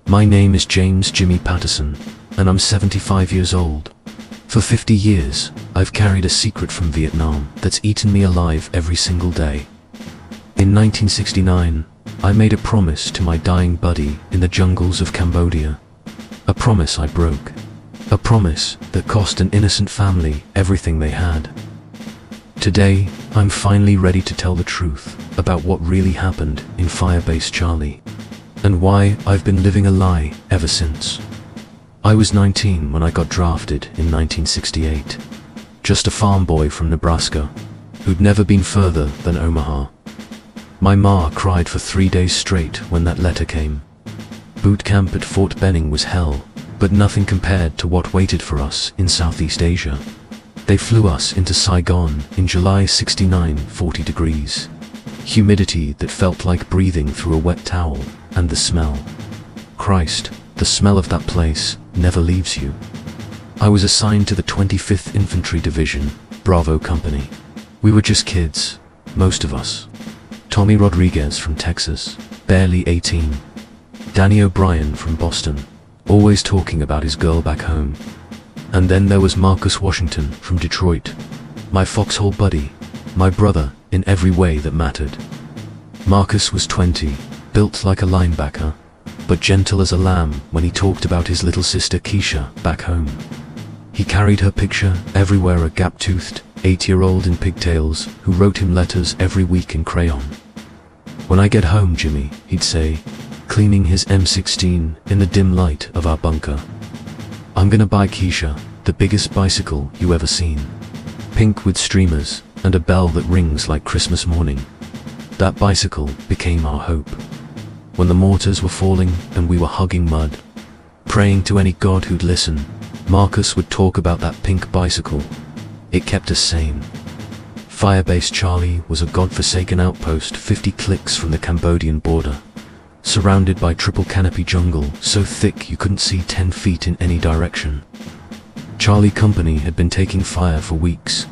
My name is James Jimmy Patterson, and I'm 75 years old. For 50 years, I've carried a secret from Vietnam that's eaten me alive every single day. In 1969, I made a promise to my dying buddy in the jungles of Cambodia. A promise I broke. A promise that cost an innocent family everything they had. Today, I'm finally ready to tell the truth about what really happened in Firebase Charlie, and why I've been living a lie ever since. I was 19 when I got drafted in 1968. Just a farm boy from Nebraska, who'd never been further than Omaha. My ma cried for 3 days straight when that letter came. Boot camp at Fort Benning was hell, but nothing compared to what waited for us in Southeast Asia. They flew us into Saigon in July '69, 40 degrees. Humidity that felt like breathing through a wet towel, and the smell. Christ, the smell of that place never leaves you. I was assigned to the 25th Infantry Division, Bravo Company. We were just kids, most of us. Tommy Rodriguez from Texas, barely 18. Danny O'Brien from Boston, always talking about his girl back home. And then there was Marcus Washington from Detroit, my foxhole buddy, my brother in every way that mattered. Marcus was 20, built like a linebacker, but gentle as a lamb when he talked about his little sister Keisha back home. He carried her picture everywhere, a gap-toothed 8-year-old in pigtails who wrote him letters every week in crayon. "When I get home, Jimmy," he'd say, cleaning his M16 in the dim light of our bunker, "I'm gonna buy Keisha the biggest bicycle you ever seen. Pink with streamers and a bell that rings like Christmas morning." That bicycle became our hope. When the mortars were falling and we were hugging mud, praying to any god who'd listen, Marcus would talk about that pink bicycle. It kept us sane. Firebase Charlie was a godforsaken outpost 50 clicks from the Cambodian border, surrounded by triple canopy jungle so thick you couldn't see 10 feet in any direction. Charlie Company had been taking fire for weeks.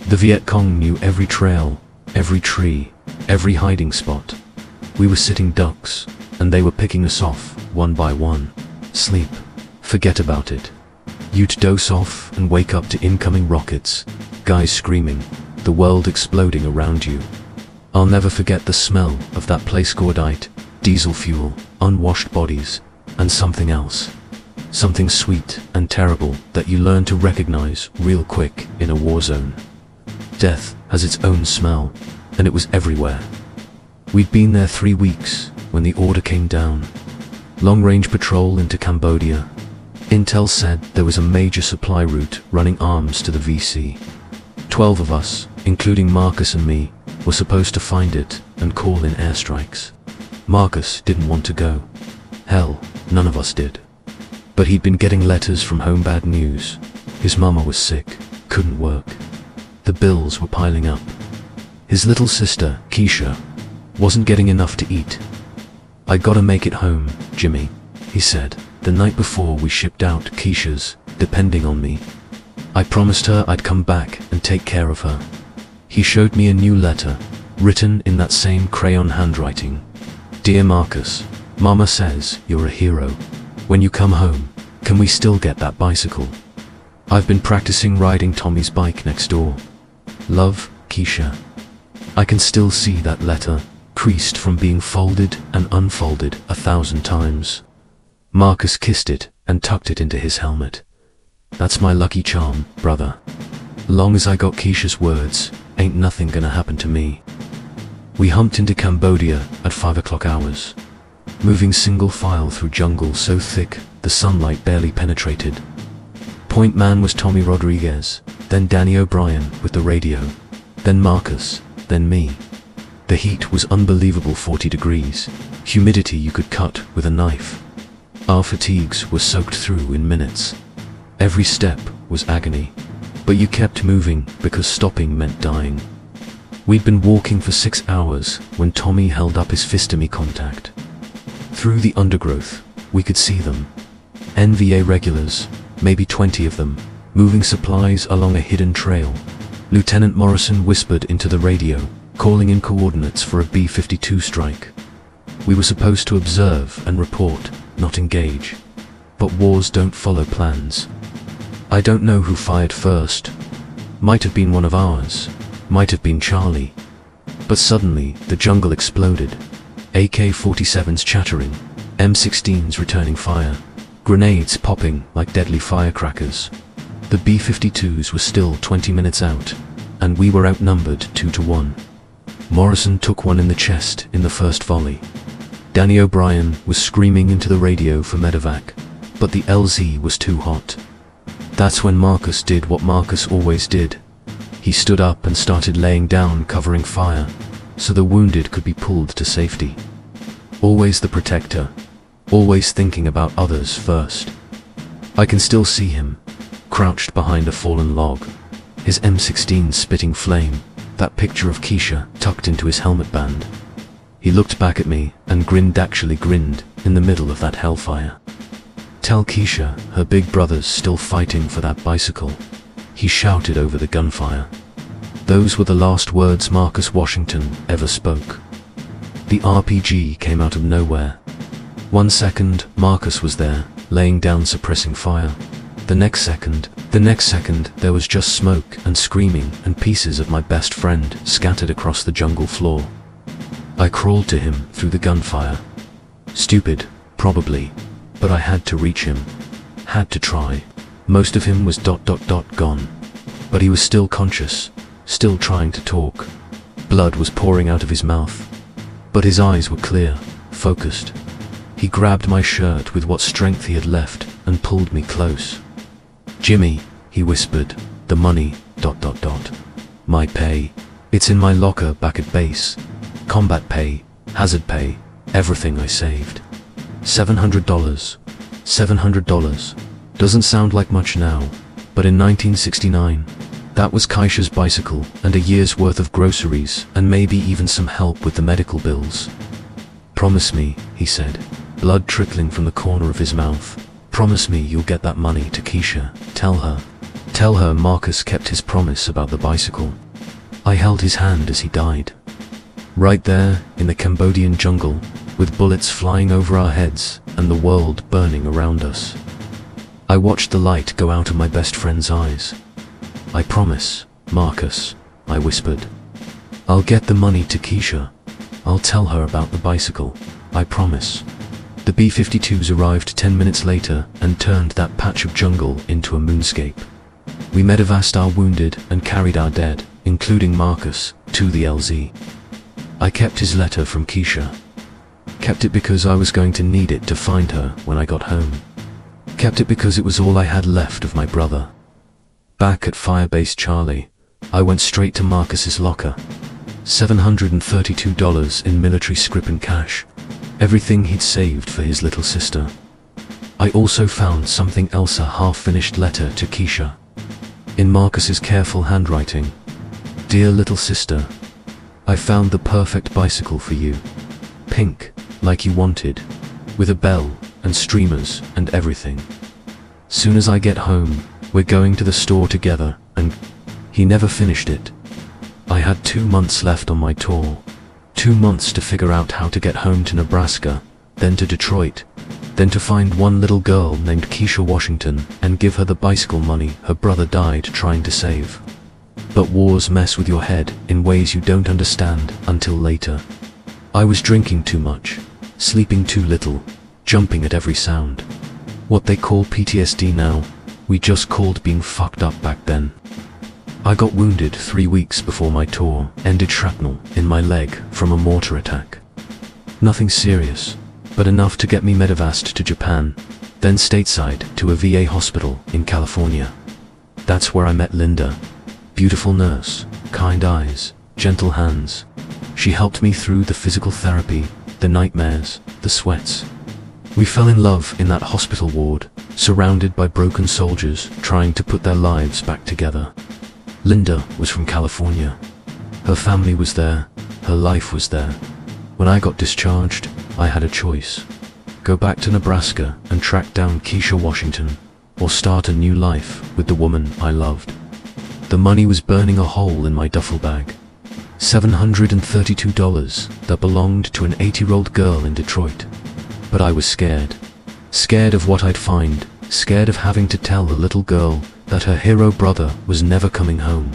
The Viet Cong knew every trail, every tree, every hiding spot. We were sitting ducks, and they were picking us off, one by one. Sleep. Forget about it. You'd doze off and wake up to incoming rockets, guys screaming, the world exploding around you. I'll never forget the smell of that place, cordite, diesel fuel, unwashed bodies, and something else. Something sweet and terrible that you learn to recognize real quick in a war zone. Death has its own smell, and it was everywhere. We'd been there 3 weeks when the order came down. Long-range patrol into Cambodia. Intel said there was a major supply route running arms to the VC. 12 of us, including Marcus and me, were supposed to find it and call in airstrikes. Marcus didn't want to go. Hell, none of us did. But he'd been getting letters from home, bad news. His mama was sick, couldn't work. The bills were piling up. His little sister, Keisha, wasn't getting enough to eat. "I gotta make it home, Jimmy," he said, the night before we shipped out Keisha's, depending on me. I promised her I'd come back and take care of her. He showed me a new letter, written in that same crayon handwriting. "Dear Marcus, Mama says you're a hero. When you come home, can we still get that bicycle? I've been practicing riding Tommy's bike next door. Love, Keisha." I can still see that letter, creased from being folded and unfolded 1,000 times. Marcus kissed it and tucked it into his helmet. "That's my lucky charm, brother. Long as I got Keisha's words, ain't nothing gonna happen to me." We humped into Cambodia at 5 o'clock hours, moving single file through jungle so thick the sunlight barely penetrated. Point man was Tommy Rodriguez, then Danny O'Brien with the radio, then Marcus, then me. The heat was unbelievable, 40 degrees, humidity you could cut with a knife. Our fatigues were soaked through in minutes. Every step was agony, but you kept moving because stopping meant dying. We'd been walking for 6 hours when Tommy held up his fist to me. Contact. Through the undergrowth, we could see them. NVA regulars, maybe 20 of them, moving supplies along a hidden trail. Lieutenant Morrison whispered into the radio, calling in coordinates for a B-52 strike. We were supposed to observe and report, not engage. But wars don't follow plans. I don't know who fired first. Might have been one of ours. Might have been Charlie. But suddenly, the jungle exploded. AK-47s chattering. M16s returning fire. Grenades popping like deadly firecrackers. The B-52s were still 20 minutes out, and we were outnumbered 2-1. Morrison took one in the chest in the first volley. Danny O'Brien was screaming into the radio for medevac, but the LZ was too hot. That's when Marcus did what Marcus always did. He stood up and started laying down covering fire, so the wounded could be pulled to safety. Always the protector, always thinking about others first. I can still see him, crouched behind a fallen log, his M16 spitting flame, that picture of Keisha tucked into his helmet band. He looked back at me and actually grinned in the middle of that hellfire. Tell Keisha her big brother's still fighting for that bicycle, he shouted over the gunfire. Those were the last words Marcus Washington ever spoke. The RPG came out of nowhere. 1 second, Marcus was there, laying down suppressing fire. The next second, there was just smoke and screaming and pieces of my best friend scattered across the jungle floor. I crawled to him through the gunfire. Stupid, probably, but I had to reach him. Had to try. Most of him was gone. But he was still conscious, still trying to talk. Blood was pouring out of his mouth. But his eyes were clear, focused. He grabbed my shirt with what strength he had left and pulled me close. "Jimmy," he whispered, "the money, My pay. It's in my locker back at base. Combat pay, hazard pay, everything I saved. $700. $700. Doesn't sound like much now, but in 1969, that was Keisha's bicycle and a year's worth of groceries and maybe even some help with the medical bills. Promise me," he said, blood trickling from the corner of his mouth. "Promise me you'll get that money to Keisha. Tell her Marcus kept his promise about the bicycle." I held his hand as he died. Right there, in the Cambodian jungle, with bullets flying over our heads and the world burning around us. I watched the light go out of my best friend's eyes. "I promise, Marcus," I whispered. "I'll get the money to Keisha. I'll tell her about the bicycle. I promise." The B-52s arrived 10 minutes later and turned that patch of jungle into a moonscape. We medevaced our wounded and carried our dead, including Marcus, to the LZ. I kept his letter from Keisha. Kept it because I was going to need it to find her when I got home. Kept it because it was all I had left of my brother. Back at Firebase Charlie, I went straight to Marcus's locker. $732 in military scrip and cash. Everything he'd saved for his little sister. I also found something else, a half-finished letter to Keisha. In Marcus's careful handwriting. "Dear little sister, I found the perfect bicycle for you. Pink, like you wanted, with a bell and streamers and everything. Soon as I get home, we're going to the store together and..." He never finished it. I had 2 months left on my tour. 2 months to figure out how to get home to Nebraska, then to Detroit, then to find one little girl named Keisha Washington and give her the bicycle money her brother died trying to save. But wars mess with your head in ways you don't understand until later. I was drinking too much, sleeping too little, jumping at every sound. What they call PTSD now, we just called being fucked up back then. I got wounded 3 weeks before my tour ended, shrapnel in my leg from a mortar attack. Nothing serious, but enough to get me medevaced to Japan, then stateside to a VA hospital in California. That's where I met Linda. Beautiful nurse, kind eyes, gentle hands. She helped me through the physical therapy, the nightmares, the sweats. We fell in love in that hospital ward, surrounded by broken soldiers trying to put their lives back together. Linda was from California. Her family was there, her life was there. When I got discharged, I had a choice. Go back to Nebraska and track down Keisha Washington, or start a new life with the woman I loved. The money was burning a hole in my duffel bag. $732 that belonged to an 80-year-old girl in Detroit. But I was scared. Scared of what I'd find, scared of having to tell the little girl that her hero brother was never coming home.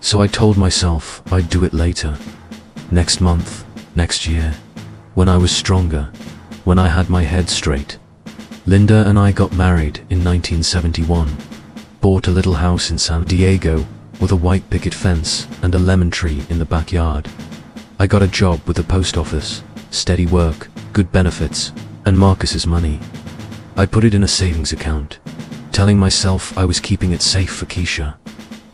So I told myself I'd do it later. Next month, next year, when I was stronger, when I had my head straight. Linda and I got married in 1971, bought a little house in San Diego with a white picket fence and a lemon tree in the backyard. I got a job with the post office, steady work, good benefits, and Marcus's money. I put it in a savings account, telling myself I was keeping it safe for Keisha.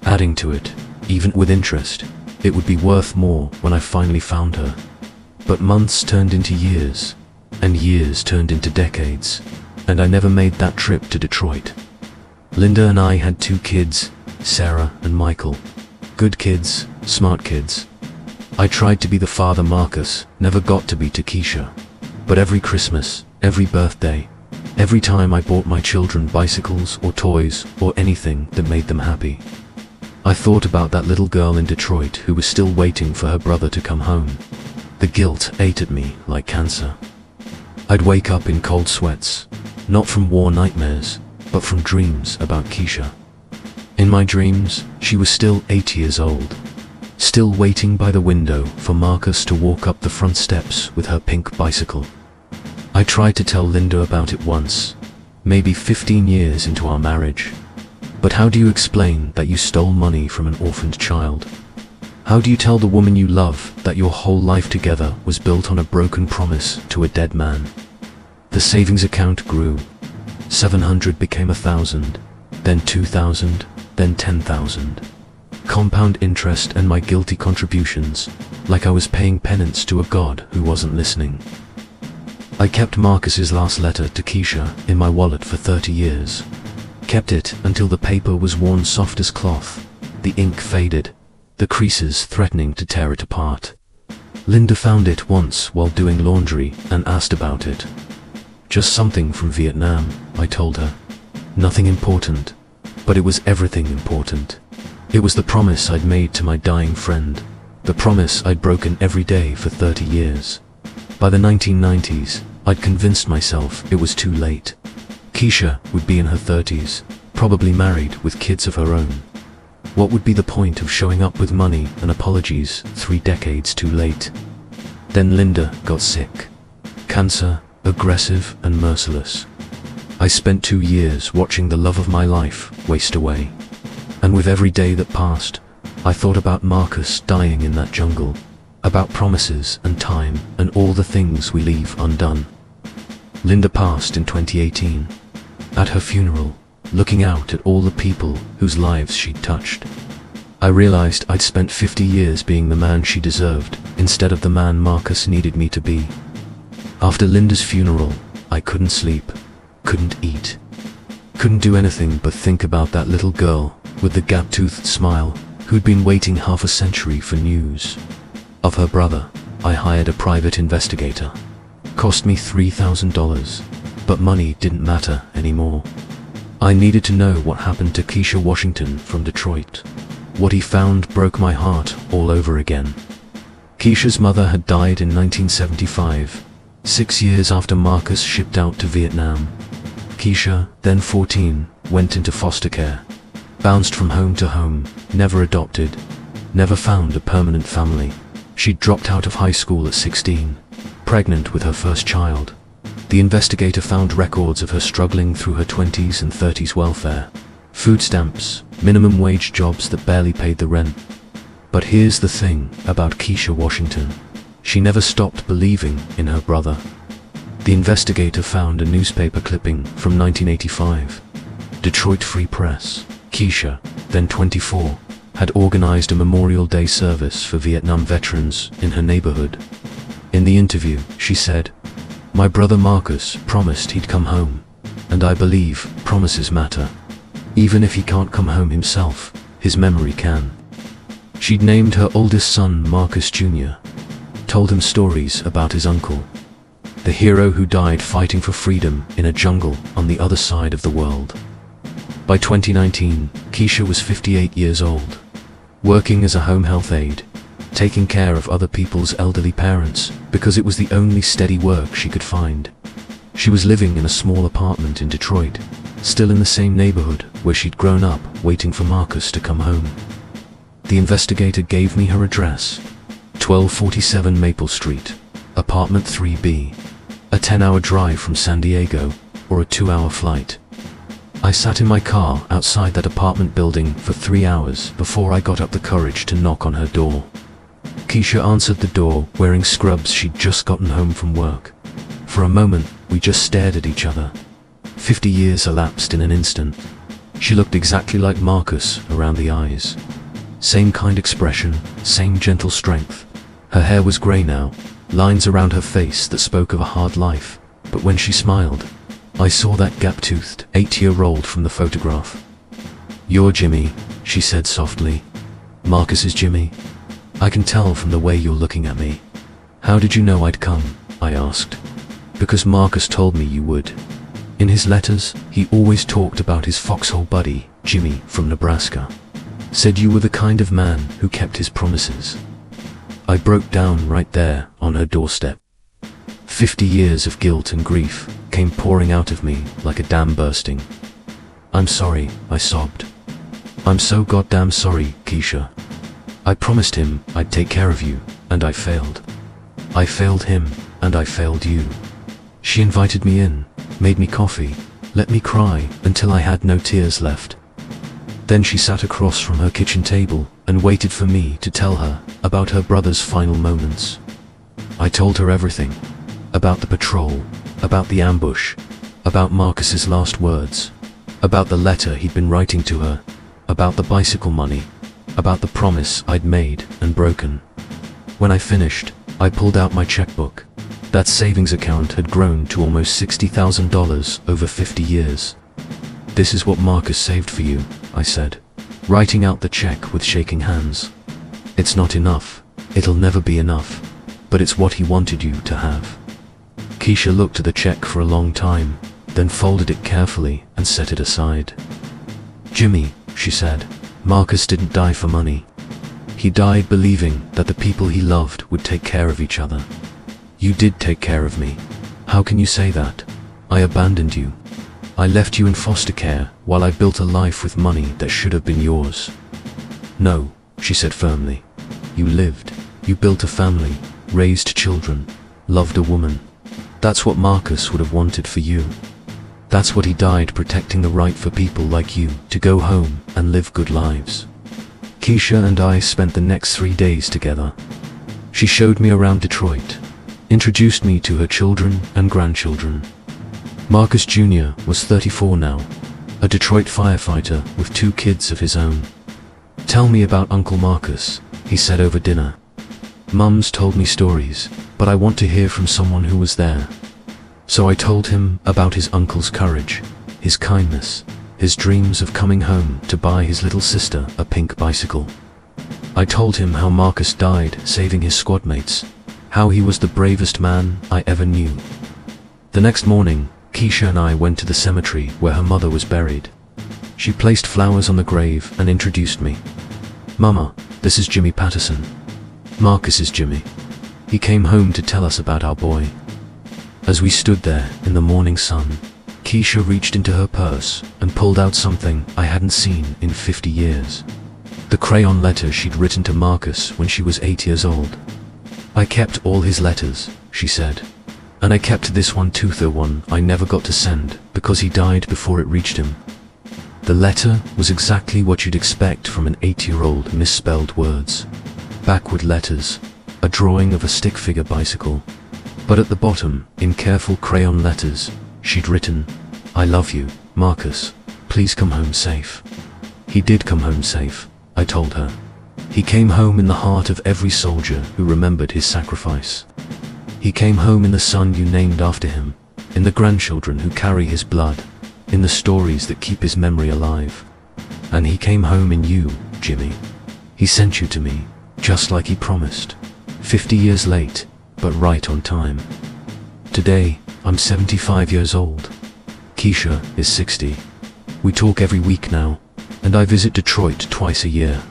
Adding to it, even with interest, it would be worth more when I finally found her. But months turned into years, and years turned into decades, and I never made that trip to Detroit. Linda and I had 2 kids, Sarah and Michael. Good kids, smart kids. I tried to be the father Marcus never got to be to Keisha. But every Christmas, every birthday, every time I bought my children bicycles or toys or anything that made them happy, I thought about that little girl in Detroit who was still waiting for her brother to come home. The guilt ate at me like cancer. I'd wake up in cold sweats, not from war nightmares, but from dreams about Keisha. In my dreams, she was still 8 years old, still waiting by the window for Marcus to walk up the front steps with her pink bicycle. I tried to tell Linda about it once, maybe 15 years into our marriage. But how do you explain that you stole money from an orphaned child? How do you tell the woman you love that your whole life together was built on a broken promise to a dead man? The savings account grew. 700 became 1,000, then 2,000, then 10,000. Compound interest and my guilty contributions, like I was paying penance to a god who wasn't listening. I kept Marcus's last letter to Keisha in my wallet for 30 years. Kept it until the paper was worn soft as cloth, the ink faded, the creases threatening to tear it apart. Linda found it once while doing laundry and asked about it. Just something from Vietnam, I told her. Nothing important, but it was everything important. It was the promise I'd made to my dying friend, the promise I'd broken every day for 30 years. By the 1990s, I'd convinced myself it was too late. Keisha would be in her 30s, probably married with kids of her own. What would be the point of showing up with money and apologies 3 decades too late? Then Linda got sick. Cancer, aggressive and merciless. I spent 2 years watching the love of my life waste away. And with every day that passed, I thought about Marcus dying in that jungle, about promises and time and all the things we leave undone. Linda passed in 2018. At her funeral, looking out at all the people whose lives she'd touched, I realized I'd spent 50 years being the man she deserved instead of the man Marcus needed me to be. After Linda's funeral, I couldn't sleep, couldn't eat, couldn't do anything but think about that little girl with the gap-toothed smile who'd been waiting half a century for news. Of her brother, I hired a private investigator. Cost me $3,000, but money didn't matter anymore. I needed to know what happened to Keisha Washington from Detroit. What he found broke my heart all over again. Keisha's mother had died in 1975, 6 years after Marcus shipped out to Vietnam. Keisha, then 14, went into foster care. Bounced from home to home, never adopted, never found a permanent family. She'd dropped out of high school at 16, pregnant with her first child. The investigator found records of her struggling through her 20s and 30s welfare. Food stamps, minimum wage jobs that barely paid the rent. But here's the thing about Keisha Washington. She never stopped believing in her brother. The investigator found a newspaper clipping from 1985. Detroit Free Press. Keisha, then 24, had organized a Memorial Day service for Vietnam veterans in her neighborhood. In the interview, she said, "My brother Marcus promised he'd come home, and I believe promises matter. Even if he can't come home himself, his memory can." She'd named her oldest son Marcus Jr., told him stories about his uncle, the hero who died fighting for freedom in a jungle on the other side of the world. By 2019, Keisha was 58 years old, working as a home health aide, taking care of other people's elderly parents because it was the only steady work she could find. She was living in a small apartment in Detroit, still in the same neighborhood where she'd grown up, waiting for Marcus to come home. The investigator gave me her address: 1247 Maple Street, apartment 3B, a 10-hour drive from San Diego, or a 2-hour flight. I sat in my car outside that apartment building for 3 hours before I got up the courage to knock on her door. Keisha answered the door, wearing scrubs she'd just gotten home from work. For a moment, we just stared at each other. 50 years elapsed in an instant. She looked exactly like Marcus around the eyes. Same kind expression, same gentle strength. Her hair was grey now, lines around her face that spoke of a hard life, but when she smiled, I saw that gap-toothed 8-year-old from the photograph. "You're Jimmy," she said softly. "Marcus is Jimmy. I can tell from the way you're looking at me." "How did you know I'd come?" I asked. "Because Marcus told me you would. In his letters, he always talked about his foxhole buddy, Jimmy from Nebraska. Said you were the kind of man who kept his promises." I broke down right there on her doorstep. 50 years of guilt and grief came pouring out of me like a dam bursting. "I'm sorry," I sobbed. "I'm so goddamn sorry, Keisha. I promised him I'd take care of you, and I failed. I failed him, and I failed you." She invited me in, made me coffee, let me cry until I had no tears left. Then she sat across from her kitchen table and waited for me to tell her about her brother's final moments. I told her everything. About the patrol, about the ambush, about Marcus's last words, about the letter he'd been writing to her, about the bicycle money, about the promise I'd made and broken. When I finished, I pulled out my checkbook. That savings account had grown to almost $60,000 over 50 years. "This is what Marcus saved for you," I said, writing out the check with shaking hands. "It's not enough, it'll never be enough, but it's what he wanted you to have." Keisha looked at the check for a long time, then folded it carefully and set it aside. "Jimmy," she said, "Marcus didn't die for money. He died believing that the people he loved would take care of each other. You did take care of me. How can you say that? I abandoned you. I left you in foster care while I built a life with money that should have been yours." "No," she said firmly. "You lived. You built a family, raised children, loved a woman. That's what Marcus would have wanted for you. That's what he died protecting, the right for people like you to go home and live good lives." Keisha and I spent the next 3 days together. She showed me around Detroit, introduced me to her children and grandchildren. Marcus Jr. was 34 now, a Detroit firefighter with 2 kids of his own. "Tell me about Uncle Marcus," he said over dinner. "Mum's told me stories, but I want to hear from someone who was there." So I told him about his uncle's courage, his kindness, his dreams of coming home to buy his little sister a pink bicycle. I told him how Marcus died saving his squad mates, how he was the bravest man I ever knew. The next morning, Keisha and I went to the cemetery where her mother was buried. She placed flowers on the grave and introduced me. "Mama, this is Jimmy Patterson. Marcus is Jimmy. He came home to tell us about our boy." As we stood there in the morning sun, Keisha reached into her purse and pulled out something I hadn't seen in 50 years. The crayon letter she'd written to Marcus when she was 8 years old. "I kept all his letters," she said. "And I kept this one too, the one I never got to send because he died before it reached him." The letter was exactly what you'd expect from an 8-year-old. Misspelled words, backward letters, a drawing of a stick figure bicycle. But at the bottom, in careful crayon letters, she'd written, "I love you, Marcus. Please come home safe." He did come home safe, I told her. He came home in the heart of every soldier who remembered his sacrifice. He came home in the son you named after him, in the grandchildren who carry his blood, in the stories that keep his memory alive. And he came home in you, Jimmy. He sent you to me, just like he promised. 50 years late, but right on time. Today, I'm 75 years old. Keisha is 60. We talk every week now, and I visit Detroit twice a year.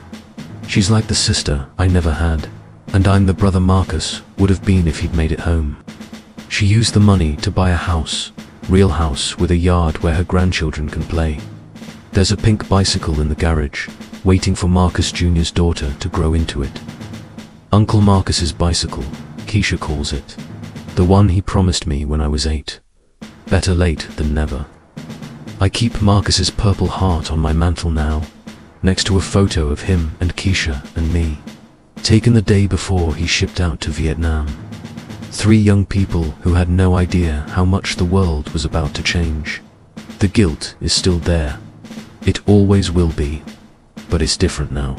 She's like the sister I never had, and I'm the brother Marcus would have been if he'd made it home. She used the money to buy a house, real house with a yard where her grandchildren can play. There's a pink bicycle in the garage, waiting for Marcus Jr.'s daughter to grow into it. Uncle Marcus's bicycle, Keisha calls it. The one he promised me when I was 8. Better late than never. I keep Marcus's purple heart on my mantle now, next to a photo of him and Keisha and me, taken the day before he shipped out to Vietnam. 3 young people who had no idea how much the world was about to change. The guilt is still there. It always will be, but it's different now.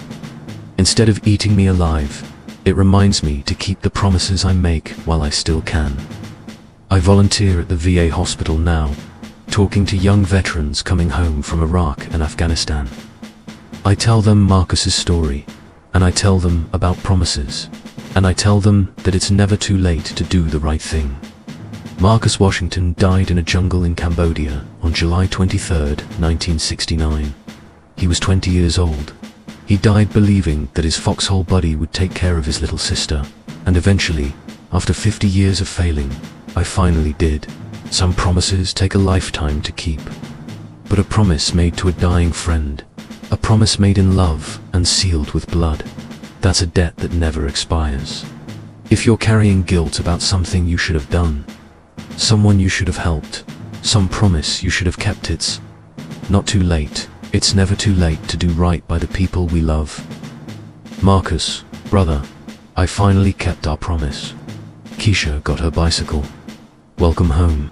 Instead of eating me alive, it reminds me to keep the promises I make while I still can. I volunteer at the VA hospital now, talking to young veterans coming home from Iraq and Afghanistan. I tell them Marcus's story, and I tell them about promises, and I tell them that it's never too late to do the right thing. Marcus Washington died in a jungle in Cambodia on July 23, 1969. He was 20 years old. He died believing that his foxhole buddy would take care of his little sister, and eventually, after 50 years of failing, I finally did. Some promises take a lifetime to keep. But a promise made to a dying friend, a promise made in love and sealed with blood, that's a debt that never expires. If you're carrying guilt about something you should have done, someone you should have helped, some promise you should have kept, it's not too late. It's never too late to do right by the people we love. Marcus, brother, I finally kept our promise. Keisha got her bicycle. Welcome home.